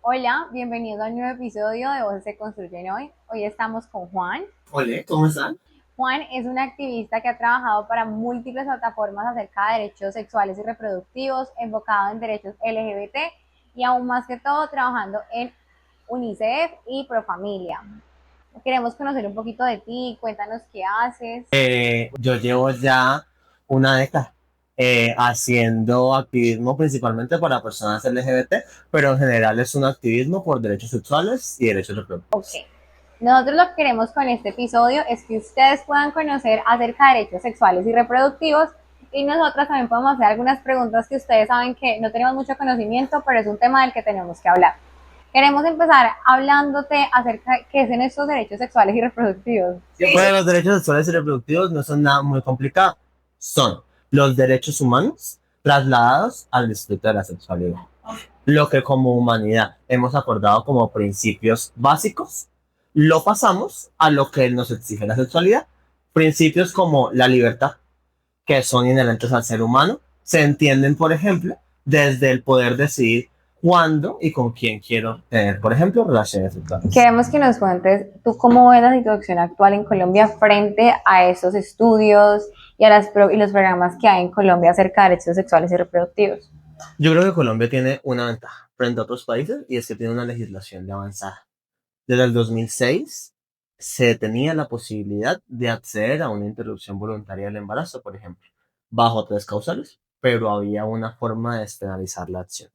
Hola, bienvenido al nuevo episodio de Voces se construyen hoy. Hoy estamos con Juan. Hola, ¿cómo están? Juan es un activista que ha trabajado para múltiples plataformas acerca de derechos sexuales y reproductivos, enfocado en derechos LGBT y aún más que todo trabajando en UNICEF y Profamilia. Queremos conocer un poquito de ti, cuéntanos qué haces. Yo llevo ya una década haciendo activismo principalmente para personas LGBT, pero en general es un activismo por derechos sexuales y derechos Ok, reproductivos. nosotros lo que queremos con este episodio es que ustedes puedan conocer acerca de derechos sexuales y reproductivos y nosotras también podemos hacer algunas preguntas que ustedes saben que no tenemos mucho conocimiento, pero es un tema del que tenemos que hablar. Queremos empezar hablándote acerca de qué son estos derechos sexuales y reproductivos. Bueno, los derechos sexuales y reproductivos no son nada muy complicado, son los derechos humanos trasladados al disfrute de la sexualidad. Lo que como humanidad hemos acordado como principios básicos, lo pasamos a lo que nos exige la sexualidad. Principios como la libertad, que son inherentes al ser humano, se entienden, por ejemplo, desde el poder decidir cuándo y con quién quiero tener, por ejemplo, relaciones sexuales. Queremos que nos cuentes tú cómo ves la situación actual en Colombia frente a esos estudios y a y los programas que hay en Colombia acerca de derechos sexuales y reproductivos. Yo creo que Colombia tiene una ventaja frente a otros países y es que tiene una legislación de avanzada. Desde el 2006 se tenía la posibilidad de acceder a una interrupción voluntaria del embarazo, por ejemplo, bajo tres causales, pero había una forma de despenalizar la acción.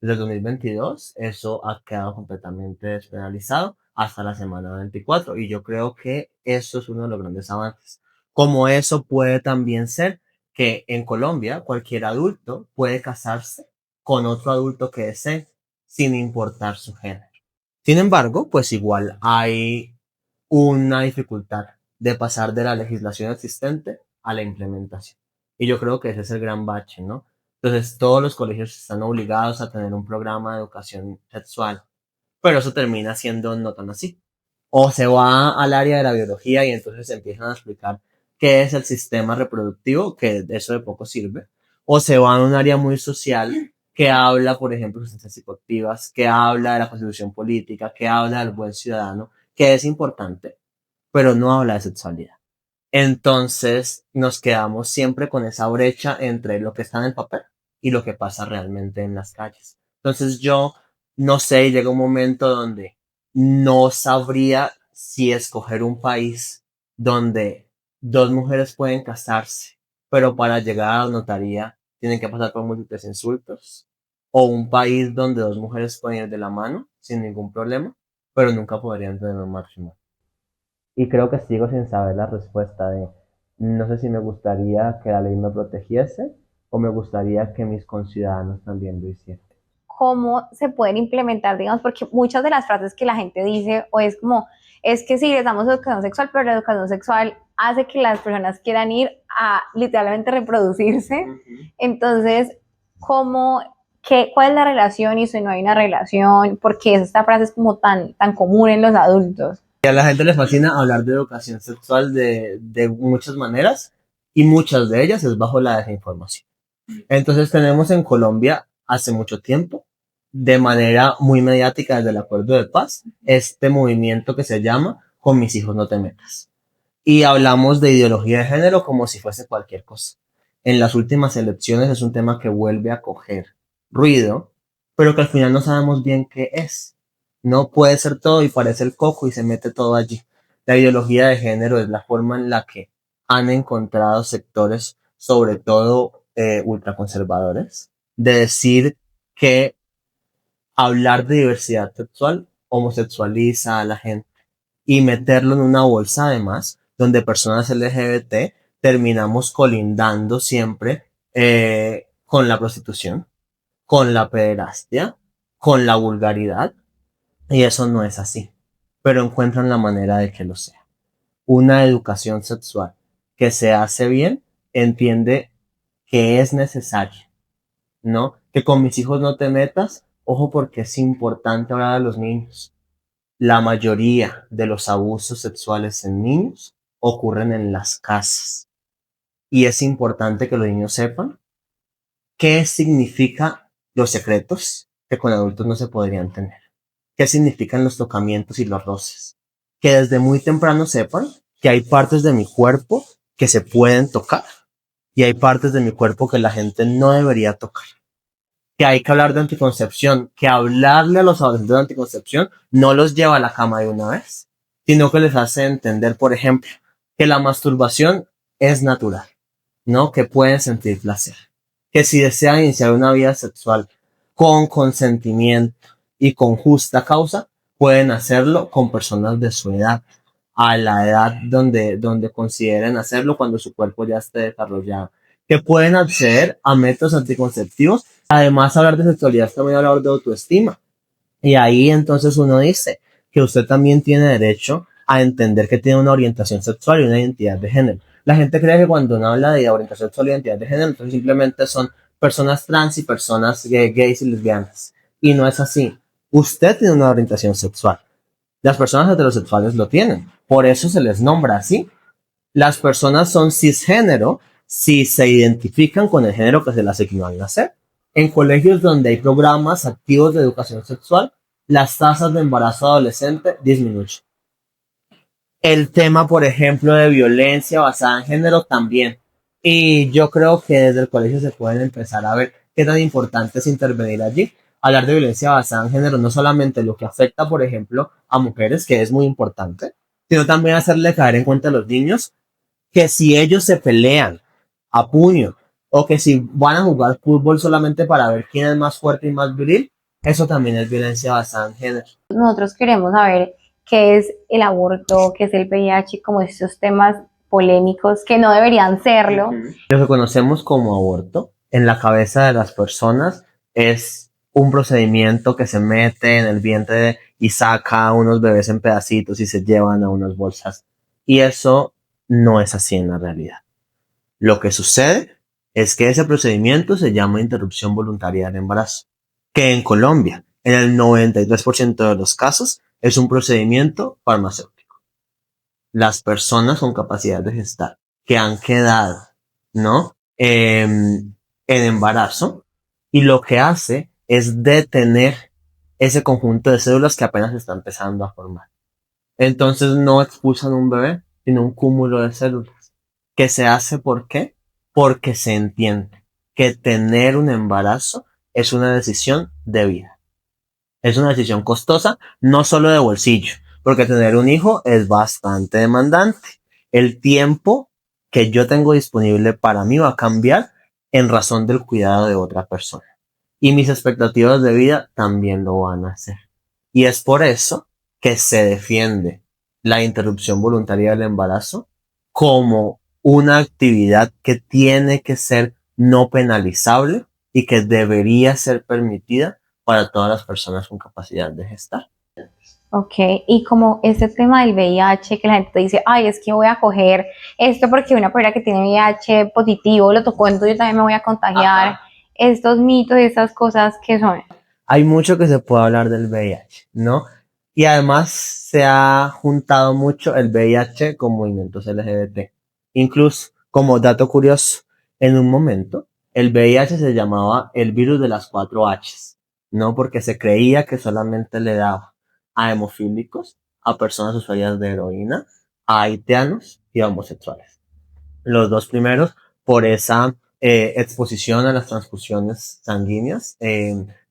Desde el 2022 eso ha quedado completamente despenalizado hasta la semana 24 y yo creo que eso es uno de los grandes avances. Como eso puede también ser que en Colombia cualquier adulto puede casarse con otro adulto que desee sin importar su género. Sin embargo, pues igual hay una dificultad de pasar de la legislación existente a la implementación. Y yo creo que ese es el gran bache, ¿no? Entonces, todos los colegios están obligados a tener un programa de educación sexual, pero eso termina siendo no tan así. O se va al área de la biología y entonces empiezan a explicar qué es el sistema reproductivo, que eso de poco sirve, o se va a un área muy social que habla, por ejemplo, de ciencias psicoactivas, que habla de la constitución política, que habla del buen ciudadano, que es importante, pero no habla de sexualidad. Entonces nos quedamos siempre con esa brecha entre lo que está en el papel y lo que pasa realmente en las calles. Entonces yo no sé, llega un momento donde no sabría si escoger un país donde dos mujeres pueden casarse, pero para llegar a la notaría tienen que pasar por múltiples insultos, o un país donde dos mujeres pueden ir de la mano sin ningún problema, pero nunca podrían tener un matrimonio. Y creo que sigo sin saber la respuesta de no sé si me gustaría que la ley me protegiese o me gustaría que mis conciudadanos también lo hicieran. Cómo se pueden implementar, digamos, porque muchas de las frases que la gente dice o es como, es que sí, les damos educación sexual, pero la educación sexual hace que las personas quieran ir a literalmente reproducirse. Entonces, ¿cómo, cuál es la relación y si no hay una relación? Porque esta frase es como tan común en los adultos. Y a la gente le fascina hablar de educación sexual de muchas maneras y muchas de ellas es bajo la desinformación. Entonces tenemos en Colombia hace mucho tiempo, de manera muy mediática desde el Acuerdo de Paz, este movimiento que se llama Con mis hijos no te metas. Y hablamos de ideología de género como si fuese cualquier cosa. En las últimas elecciones es un tema que vuelve a coger ruido, pero que al final no sabemos bien qué es. No puede ser todo y parece el coco y se mete todo allí. La ideología de género es la forma en la que han encontrado sectores, sobre todo ultraconservadores, de decir que hablar de diversidad sexual homosexualiza a la gente y meterlo en una bolsa además, donde personas LGBT terminamos colindando siempre con la prostitución, con la pederastia, con la vulgaridad, y eso no es así, pero encuentran la manera de que lo sea. Una educación sexual que se hace bien entiende que es necesaria, ¿no? Que con mis hijos no te metas, ojo porque es importante hablar a los niños. La mayoría de los abusos sexuales en niños ocurren en las casas y es importante que los niños sepan qué significa los secretos que con adultos no se podrían tener. qué significan los tocamientos y los roces. Que desde muy temprano sepan que hay partes de mi cuerpo que se pueden tocar y hay partes de mi cuerpo que la gente no debería tocar. Que hay que hablar de anticoncepción, que hablarle a los adolescentes de anticoncepción no los lleva a la cama de una vez, sino que les hace entender, por ejemplo, que la masturbación es natural, ¿no? Que pueden sentir placer. Que si desean iniciar una vida sexual con consentimiento y con justa causa, pueden hacerlo con personas de su edad, a la edad donde consideren hacerlo cuando su cuerpo ya esté desarrollado. Que pueden acceder a métodos anticonceptivos. Además, hablar de sexualidad es también hablar de autoestima. Y ahí entonces uno dice que usted también tiene derecho a entender que tiene una orientación sexual y una identidad de género. La gente cree que cuando uno habla de orientación sexual y identidad de género, entonces simplemente son personas trans y personas gays y lesbianas. Y no es así. Usted tiene una orientación sexual. Las personas heterosexuales lo tienen. Por eso se les nombra así. Las personas son cisgénero si se identifican con el género que se les asignó al nacer. En colegios donde hay programas activos de educación sexual, las tasas de embarazo adolescente disminuyen. El tema, por ejemplo, de violencia basada en género también. Y yo creo que desde el colegio se pueden empezar a ver qué tan importante es intervenir allí. Hablar de violencia basada en género, no solamente lo que afecta, por ejemplo, a mujeres, que es muy importante, sino también hacerle caer en cuenta a los niños que si ellos se pelean a puño o que si van a jugar fútbol solamente para ver quién es más fuerte y más viril, eso también es violencia basada en género. Nosotros queremos saber qué es el aborto, qué es el VIH, como estos temas polémicos que no deberían serlo. Lo que conocemos como aborto en la cabeza de las personas es un procedimiento que se mete en el vientre y saca a unos bebés en pedacitos y se llevan a unas bolsas. Y eso no es así en la realidad. Lo que sucede es que ese procedimiento se llama interrupción voluntaria del embarazo, que en Colombia, en el 93% de los casos, es un procedimiento farmacéutico. Las personas con capacidad de gestar que han quedado, ¿no? En embarazo, y lo que hace es detener ese conjunto de células que apenas se está empezando a formar. Entonces no expulsan un bebé, sino un cúmulo de células. ¿Que se hace por qué? Porque se entiende que tener un embarazo es una decisión de vida. Es una decisión costosa, no solo de bolsillo, porque tener un hijo es bastante demandante. El tiempo que yo tengo disponible para mí va a cambiar en razón del cuidado de otra persona. Y mis expectativas de vida también lo van a hacer. Y es por eso que se defiende la interrupción voluntaria del embarazo como una actividad que tiene que ser no penalizable y que debería ser permitida para todas las personas con capacidad de gestar. Ok, y como este tema del VIH, que la gente te dice, ay, es que voy a coger esto porque una persona que tiene VIH positivo lo tocó, entonces yo también me voy a contagiar. Ajá. Estos mitos y estas cosas, ¿qué son? Hay mucho que se puede hablar del VIH, ¿no? Y además se ha juntado mucho el VIH con movimientos LGBT. Incluso, como dato curioso, en un momento el VIH se llamaba el virus de las 4 Hs, ¿no? Porque se creía que solamente le daba a hemofílicos, a personas usuarias de heroína, a haitianos y a homosexuales. Los dos primeros por esa exposición a las transfusiones sanguíneas,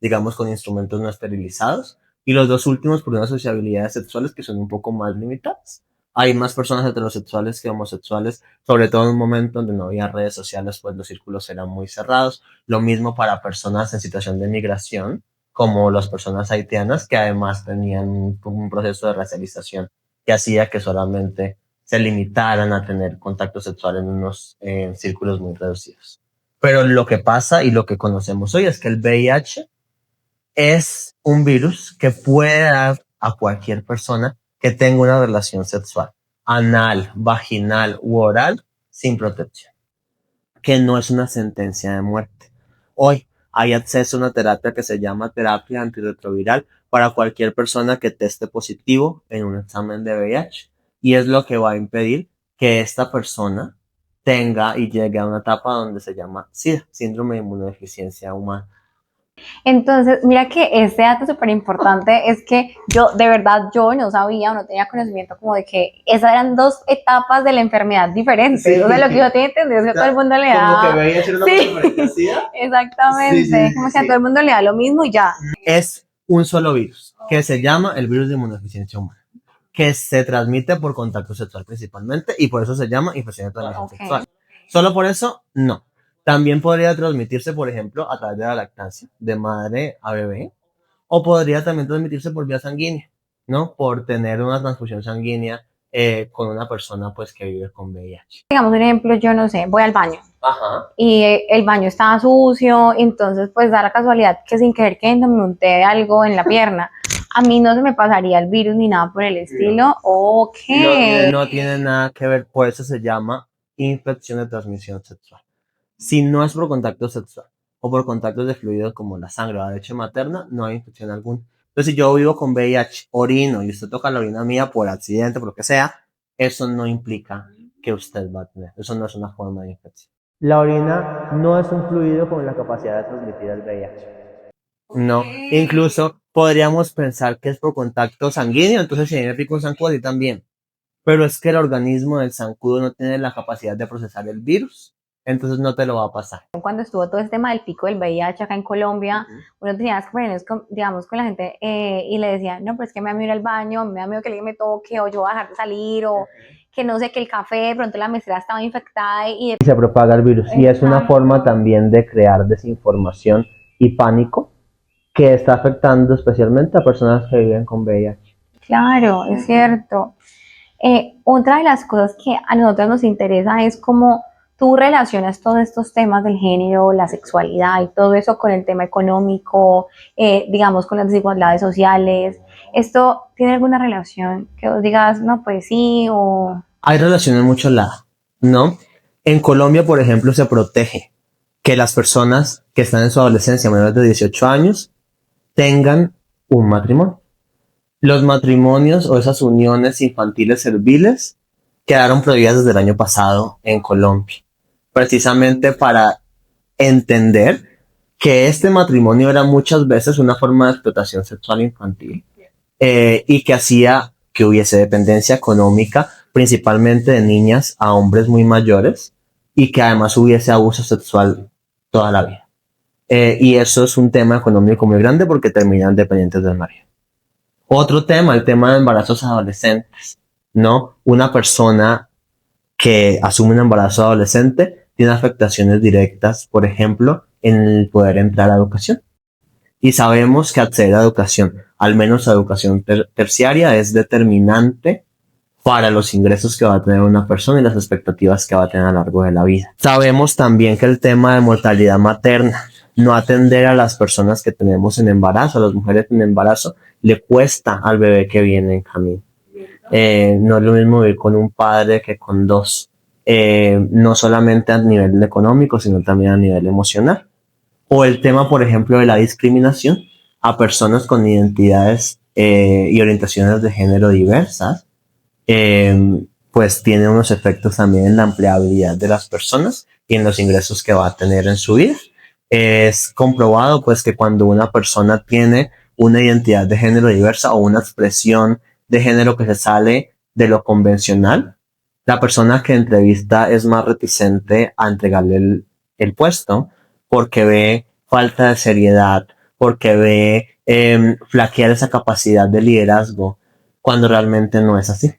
digamos con instrumentos no esterilizados, y los dos últimos por unas sociabilidades sexuales que son un poco más limitadas. Hay más personas heterosexuales que homosexuales, sobre todo en un momento donde no había redes sociales, pues los círculos eran muy cerrados. Lo mismo para personas en situación de migración, como las personas haitianas, que además tenían un proceso de racialización que hacía que solamente se limitaran a tener contacto sexual en unos círculos muy reducidos. Pero lo que pasa y lo que conocemos hoy es que el VIH es un virus que puede dar a cualquier persona que tenga una relación sexual, anal, vaginal u oral, sin protección, que no es una sentencia de muerte. Hoy hay acceso a una terapia que se llama terapia antirretroviral para cualquier persona que teste positivo en un examen de VIH. Y es lo que va a impedir que esta persona tenga y llegue a una etapa donde se llama SIDA, síndrome de inmunodeficiencia humana. Entonces, mira que este dato súper importante es que yo, de verdad, yo no sabía o no tenía conocimiento como de que esas eran dos etapas de la enfermedad diferentes. Sí. O sea, lo que yo tenía entendido es que a todo el mundo le da... Como que veía ser una Sí. cosa parecida. Exactamente, Sí. como que a todo el mundo le da lo mismo y ya. Es un solo virus, que se llama el virus de inmunodeficiencia humana, que se transmite por contacto sexual principalmente, y por eso se llama infección de transmisión sexual. Solo por eso, no. También podría transmitirse, por ejemplo, a través de la lactancia, de madre a bebé, o podría también transmitirse por vía sanguínea, ¿no? Por tener una transfusión sanguínea con una persona pues que vive con VIH. Digamos un ejemplo, yo no sé, voy al baño. Ajá. Y el baño estaba sucio, entonces pues da la casualidad que sin querer que me unté algo en la pierna. A mí no se me pasaría el virus ni nada por el estilo. Ok. No tiene nada que ver, por eso se llama infección de transmisión sexual. Si no es por contacto sexual o por contactos de fluidos como la sangre o la leche materna, no hay infección alguna. Entonces, si yo vivo con VIH, orino y usted toca la orina mía por accidente, por lo que sea, eso no implica que usted va a tener. Eso no es una forma de infección. La orina no es un fluido con la capacidad de transmitir el VIH. No, incluso podríamos pensar que es por contacto sanguíneo, entonces si me pico un zancudo así también. Pero es que el organismo del zancudo no tiene la capacidad de procesar el virus, entonces no te lo va a pasar. Cuando estuvo todo este tema del pico del VIH acá en Colombia, uno tenía las conversaciones con, digamos, con la gente y le decía, no, pero es que me da miedo ir al baño, me da miedo que alguien me toque, o yo voy a dejar de salir, o que no sé, que el café, de pronto la mesera estaba infectada y se propaga el virus. Y es una forma también de crear desinformación y pánico que está afectando especialmente a personas que viven con VIH. Claro, es cierto. Otra de las cosas que a nosotros nos interesa es cómo tú relacionas todos estos temas del género, la sexualidad y todo eso con el tema económico, digamos, con las desigualdades sociales. ¿Esto tiene alguna relación que vos digas, no, pues sí, o...? Hay relación en muchos lados, ¿no? En Colombia, por ejemplo, se protege que las personas que están en su adolescencia, menores de 18 años, tengan un matrimonio. Los matrimonios o esas uniones infantiles serviles quedaron prohibidas desde el año pasado en Colombia, precisamente para entender que este matrimonio era muchas veces una forma de explotación sexual infantil y que hacía que hubiese dependencia económica, principalmente de niñas a hombres muy mayores, y que además hubiese abuso sexual toda la vida. Y eso es un tema económico muy grande porque terminan dependientes del marido. Otro tema, el tema de embarazos adolescentes, ¿no? Una persona que asume un embarazo adolescente tiene afectaciones directas, por ejemplo, en el poder entrar a la educación. Y sabemos que acceder a educación, al menos a educación terciaria, es determinante para los ingresos que va a tener una persona y las expectativas que va a tener a lo largo de la vida. Sabemos también que el tema de mortalidad materna, no atender a las personas que tenemos en embarazo, a las mujeres en embarazo, le cuesta al bebé que viene en camino. No es lo mismo vivir con un padre que con dos, no solamente a nivel económico, sino también a nivel emocional. O el tema, por ejemplo, de la discriminación a personas con identidades y orientaciones de género diversas, pues tiene unos efectos también en la empleabilidad de las personas y en los ingresos que va a tener en su vida. Es comprobado pues que cuando una persona tiene una identidad de género diversa o una expresión de género que se sale de lo convencional, la persona que entrevista es más reticente a entregarle el puesto porque ve falta de seriedad, porque ve flaquear esa capacidad de liderazgo, cuando realmente no es así.